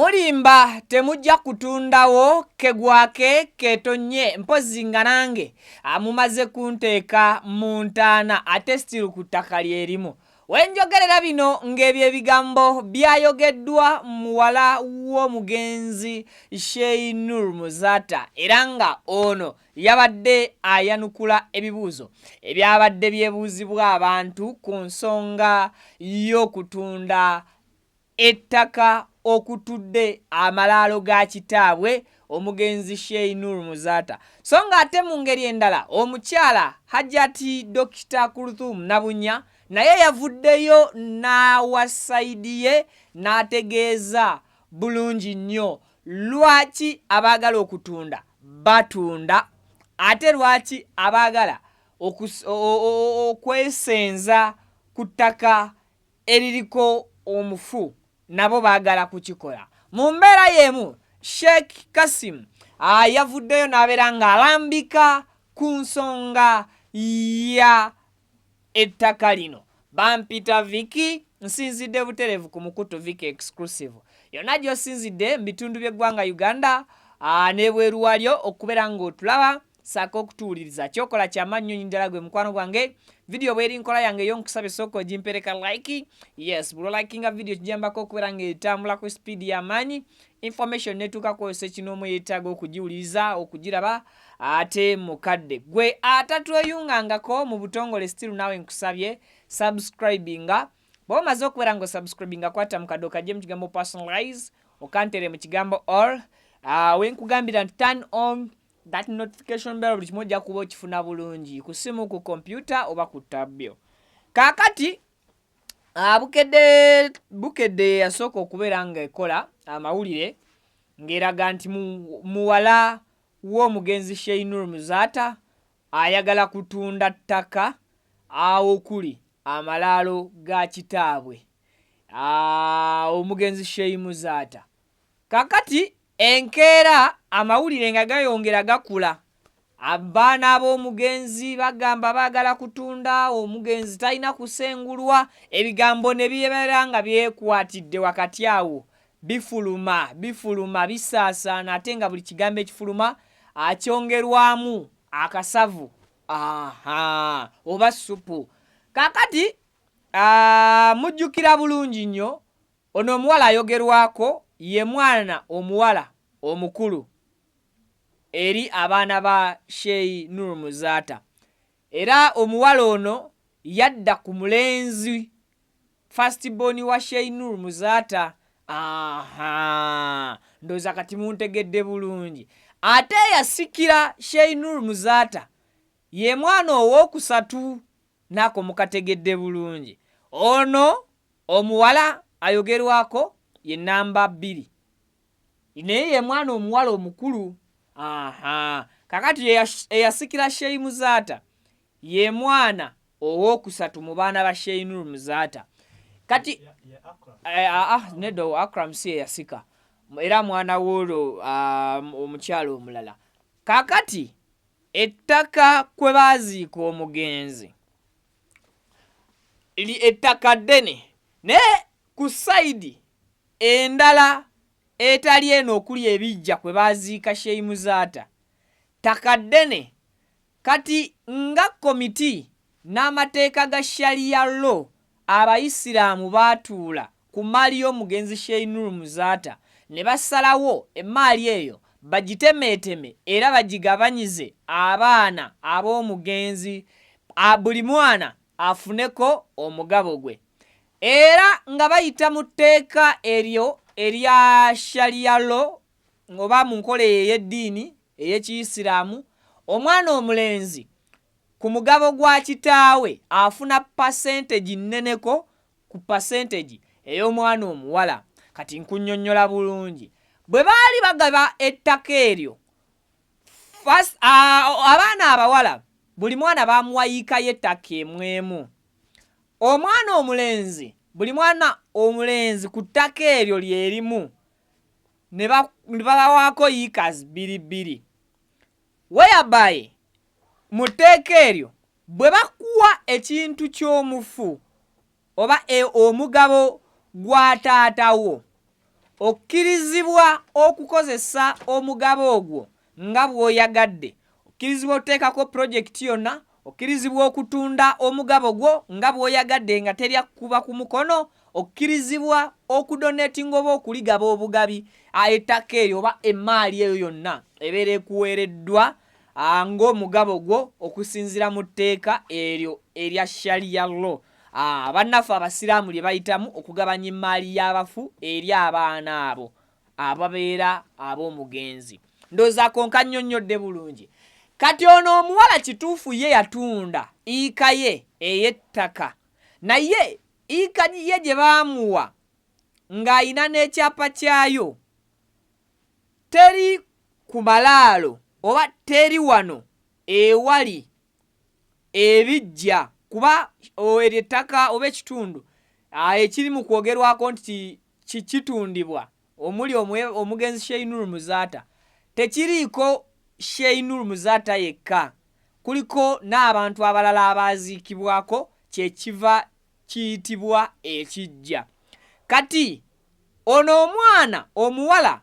mulimba temujja kutundawo kegwake ketonye mpozi nga nange mumaze kunteeka mu ntaana ate still ku ttaka lyerimu. Wenjogerera bino ng'ebyo ebigambo byayogeddwa muwala w'omugenzi Sheik Muzaata era nga ono yabadde ayanukula ebibuuzo ebyabadde byebuuzibwa abantu ku nsonga y'okutunda ettaka okutudde amalaalo ga kitaabwe omugenzi Sheik Muzaata. So nga ate mu ngeri endala omukyala Hajati Dr. Kuluthum Nabunya naye yavuddeyo n'awasaidi ye n'ategeeza bulungi nnyo lwaki abaagala okutunda batunda ate lwaki abaagala okwesenza ku ttaka eririko omufu nabo baagala kukikola. Mu mbeera y'emu Sheik Kasim yavuddeyo n'abeera ng'alambika ku nsonga ya ettaka lino. Bampita Viki nsinzidde butereevu ku mukutu Viki exclusive yonna gy'osinzidde mu bitundu by'eggwanga Uganda n'ebweru walyo okubeera ng'otulaba saako okutuwuliriza. Kyokola ky'amannyo nnyo gwe mukwano gwange. Video bw'eri nkola yange ey'omukusaba esooka ogimpereka like. Yes, bw'ola likinga video kijambako okubeera ng'etambula ku speed y'amaanyi. Information netuuka kwose kinoomu yeetaaga okugiwuliriza okugiraba ate mukadde. Gwe atatweyungangako mu butongole still naawe nkusabye subscribinga. Bw'omaze okubeera ng'osubscribinga kwata mu kaddo kajje mu kigambo personalize okantere mu kigambo all. Wenkugambira nti turn on that notification bell buli kimu ojja kuba okifuna bulungi ku simu, ku computer oba ku tabyo. Kaakati bukedde yasooka okubeera ng'ekola amawulire ng'eraga nti muwala w'omugenzi Sheik Muzaata ayagala kutunda ttaka okuli amalaalo ga kitaabwe omugenzi Sheik Muzaata. Kakati enkeera amawulire nga gayongera gakula. Abaana ab'omugenzi bagamba baagala kutunda, omugenzi talina kusengulwa, ebigambo ne bibeera nga byekwatidde wakati awo bifuluma bisaasaana ate nga buli kigambo ekifuluma akyongerwamu akasavu oba supu. Kakati mujjukira bulungi nnyo ono omuwala ayogerwako ye mwana omuwala omukulu eri abaana ba Sheik Muzaata era omuwala ono yadda ku mulenzi first born wa Sheik Muzaata. Ndowooza kati muntegedde bulungi. Ate yasikira Sheik Muzaata ye mwana owookusatu nako mukategedde bulungi. Ono omuwala ayogerwako ye namba 2 naye ye mwana omuwala omukulu. Kakati eyasikira Sheik Muzaata ye mwana owookusatu mu baana ba Sheik Muzaata. Kati nedo Akram si yasika era mwana w'olwo omukyalo omulala. Kakati ettaka kwe baaziika omugenzi ettaka ddene ne ku sayidi endala etali eno okuli ebijja kwe baaziika Sheik Muzaata ttaka ddene. Kati nga komiti n'amateeka ga sharia law abayisiraamu baatuula ku maali y'omugenzi Sheik Muzaata ne basalawo emaali eyo bagitemeeteme era bagigabanyize abaana ab'omugenzi, buli mwana afuneko omugabo gwe. Era nga bayita mu tteeka eryo erya sharia law oba mu nkola ey'eddiini ey'ekiyisiraamu, omwana omulenzi ku mugabo gwa kitaawe afuna percentage nneneko ku percentage ey'omwana omuwala. Kati nkunnyonnyola bulungi. Bwe baali bagaba ettaka eryo abaana abawala buli mwana baamuwayiikayo ettaka emwemu. Omwana omulenzi buli mwana omulenzi ku ttaka eryo lyerimu ne babawaako yiikazi 2 whereby mu tteeka eryo bwe bakuwa ekintu ky'omufu oba omugabo gwa taatawo okkirizibwa okukozesa omugabo ogwo nga bw'oyagadde. Okkirizibwa oteekako pulojekiti yonna, okkirizibwa okutunda omugabo gwo nga bw'oyagadde nga terya kuba ku mukono, okkirizibwa okudonetinga oba okuligaba obugabi ettaka eryo oba emmaali eyo yonna ebeera ekuweereddwa ng'omugabo gwo okusinziira mu tteeka eryo erya sharia law. Bannaffe abasiraamu lye bayitamu okugabanya emmaali y'abafu eri abaana abo ababeera ab'omugenzi. Ndowoozaako nkannyonnyodde bulungi. Kati ono omuwala kituufu ye yatunda iika ye ey'ettaka, naye iika ye gye baamuwa ng'ayina n'ekyapa kyayo teri ku malaalo oba teri wano ewali ebiggya, kuba eryo ettaka oba ekitundu ekiri mu kwogerwako nti kitundibwa omuli omugenzi Sheik Muzaata, tekiriiko Sheik Muzaata yekka, kuliko n'abantu abalala abaaziikibwako, kyekiva kiyitibwa ekiggya. Kati ono omwana omuwala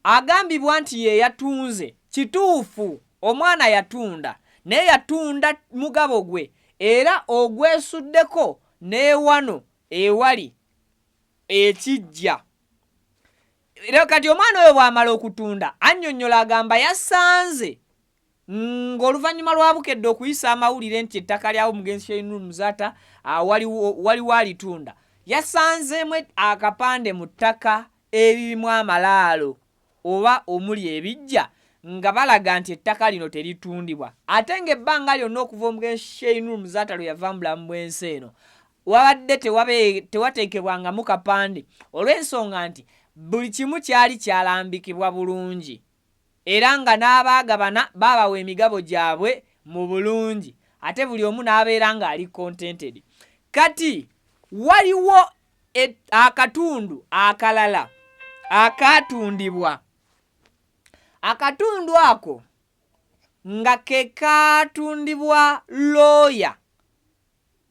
agambibwa nti ye yatunze, kituufu omwana yatunda, naye yatunda mugabo gwe era ogwesuddeko n'ewano ewali ekiggya. Era kati omwana oyo bw'amala okutunda annyonnyola agamba yasanze ng'oluvannyuma lwa Bukedde okuyisa amawulire nti ettaka lyawo omugenzi Sheik Muzaata waliwo alitunda, yasanzeemu akapande mu ttaka eririmu amalaalo oba omuli ebiggya nga balaga nti ettaka lino teritundibwa. Ate ng'ebbanga lyonna okuva omugenzi Sheik Muzaata lwe yava mu bulamu bw'ensi eno wabadde tewateekebwangamu kapande olw'ensonga nti buli kimu kyali kyalambikibwa bulungi era nga n'abaagabana baabawa emigabo gyabwe mu bulungi, ate buli omu n'abeera ng'ali contented. Kati waliwo akatundu akalala akatundibwa, akatundu ako nga ke katundibwa lawyer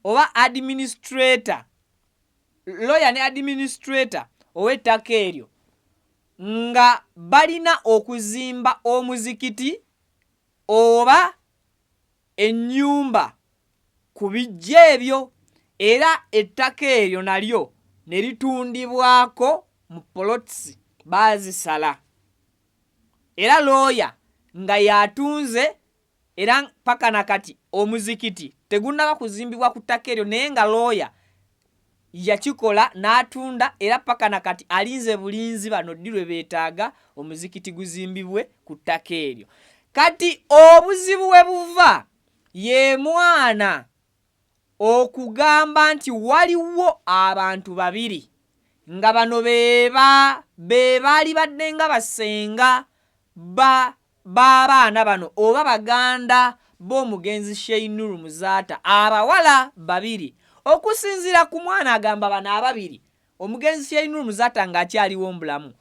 oba administrator, lawyer ne administrator ow'ettaka eryo, nga balina okuzimba omuzikiti oba ennyumba ku biggya ebyo, era ettaka eryo nalyo ne litundibwako mu plots baazisala, era lawyer nga yatunze, era paka nakati omuzikiti tegunnaba kuzimbibwa ku ttaka eryo naye nga lawyer yakikola n'atunda, era paka nakati alinze bulinzi bano ddi lwe beetaaga omuzikiti guzimbibwe ku ttaka eryo. Kati obuzibu we buva ye mwana okugamba nti waliwo abantu babiri nga bano be baali badde nga basenga b'abaana bano oba baganda b'omugenzi Sheik Muzaata, abawala babiri. Okusinziira ku mwana agamba bano ababiri omugenzi Sheik Muzaata ng'akyaliwo mbulamu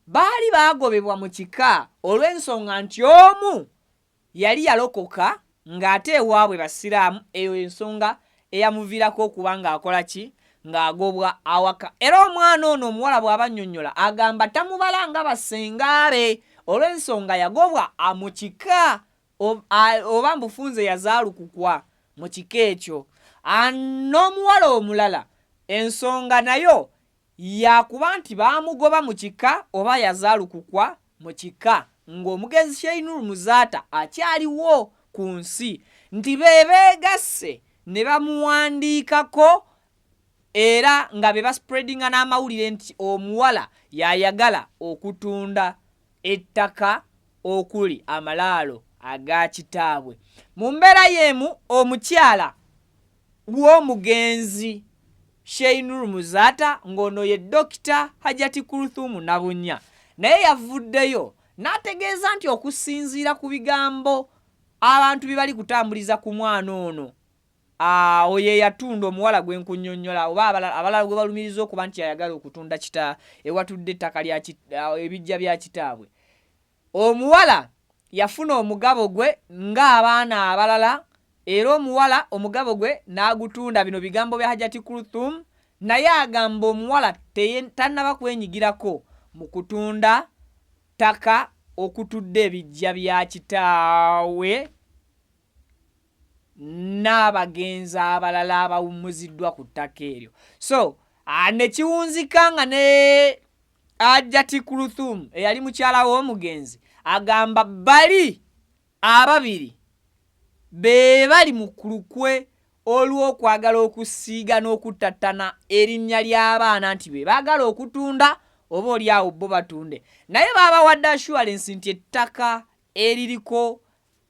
baali baagobebwa mu kika olw'ensonga nti omu yali yalokoka ng'ate ewaabwe basiraamu, eyo ensonga eyamuviirako okuba ng'akola ki, ng'agobwa awaka. Era omwana ono omuwala bw'aba annyonnyola agamba tamubala nga basenga be olw'ensonga yagobwa mu kika oba mbufunze yazaalukukwa mu kika ekyo. N'omuwala omulala ensonga nayo yakuba nti baamugoba mu kika oba yazaalukukwa mu kika ng'omugenzi Sheik Muzaata akyaliwo ku nsi, nti be beegasse ne bamuwandiikako era nga be baspreadinga n'amawulire nti omuwala yayagala okutunda ettaka okuli amalaalo aga kitaabwe. Mu mbeera y'emu omukyala w'omugenzi Sheik Muzaata ng'ono ye Dokita Hajati Kuluthum Nabunnya, naye yavuddeyo n'ategeeza nti okusinziira ku bigambo abantu bye bali kutambuliza ku mwana ono, oyo yatunda omuwala gwe nkunnyonnyola oba abalala gwe balumiriza okuba nti ayagala okutunda ewatudde ettaka lya ebiggya bya kitaabwe. Omuwala yafuna omugabo gwe ng'abaana abalala, era omuwala omugabo gwe n'agutunda. Bino bigambo bya Hajati Kuluthum, naye agamba omuwala tannaba kwenyigirako mu kutunda ttaka okutudde ebijja bya kitaawe n'abagenzi abalala abawummuziddwa ku ttaka eryo. So ne kiwunzika nga ne Hajati Kuluthum eyali mukyala w'omugenzi agamba bali ababiri be bali mu kulukwe olw'okwagala okusiiga n'okutattana erinnya ly'abaana nti be baagala okutunda oba oli awo bo batunde, naye baabawadde assurance nti ettaka eririko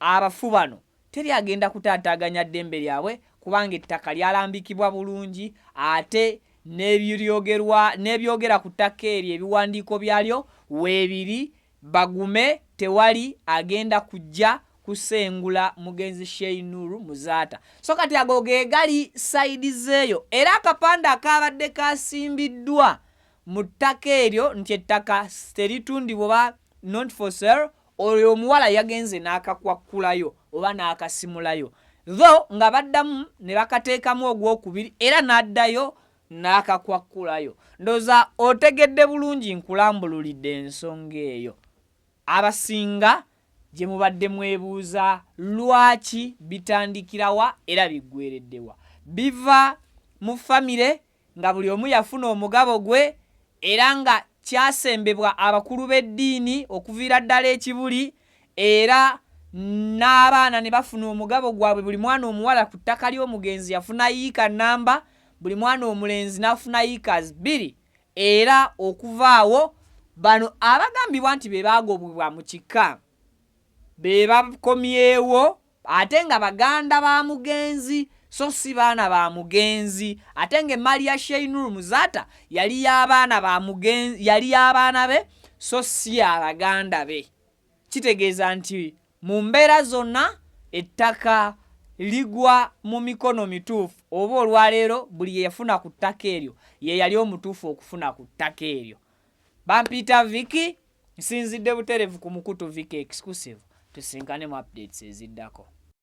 abafu bano teryagenda kutaataaganya ddembe lyabwe kubanga ettaka lyalambikibwa bulungi ate n'ebyogera ku ttaka eryo ebiwandiiko byalyo weebiri bagume, tewali agenda kujja kusengula mugenzi Sheik Nuhu Muzaata. So kati ago ge gali sayidi zeeyo era akapande akabadde kasimbiddwa mu ttaka eryo nti ettaka teritundibwa oba not for sale, oyo omuwala yagenze n'akakwakkulayo oba n'akasimulayo, tho nga baddamu ne bakateekamu ogwokubiri era n'addayo n'akakwakkulayo. Ndowooza otegedde bulungi, nkulambululidde ensonga eyo. Abasinga gye mubadde mwebuuza lwaki bitandikirawa era biggweereddewa, biva mu famire nga buli omu yafuna omugabo gwe era nga kyasembebwa abakulu b'eddiini okuviira ddala ekibuli, era n'abaana ne bafuna omugabo gwabwe. Buli mwana omuwala ku ttaka ly'omugenzi yafuna yiika nnamba, buli mwana omulenzi n'afuna yiikas 2, era okuva awo bano abagambibwa nti be baagobebwa mu kika be bakomyewo ate nga baganda ba mugenzi so si baana ba mugenzi, ate nga emmaali ya Sheik Nuhu Muzaata yali y'abaana ba mugenzi, yali y'abaana be so si abaganda be. Kitegeeza nti mu mbeera zonna ettaka ligwa mu mikono mituufu, oba olwaleero buli yefuna ku ttaka eryo ye yali omutuufu okufuna ku ttaka eryo. Bampiita Viki, nsinzidde butereevu ku Mukutu Viki Exclusive. Tusinkane mu updates eziddako.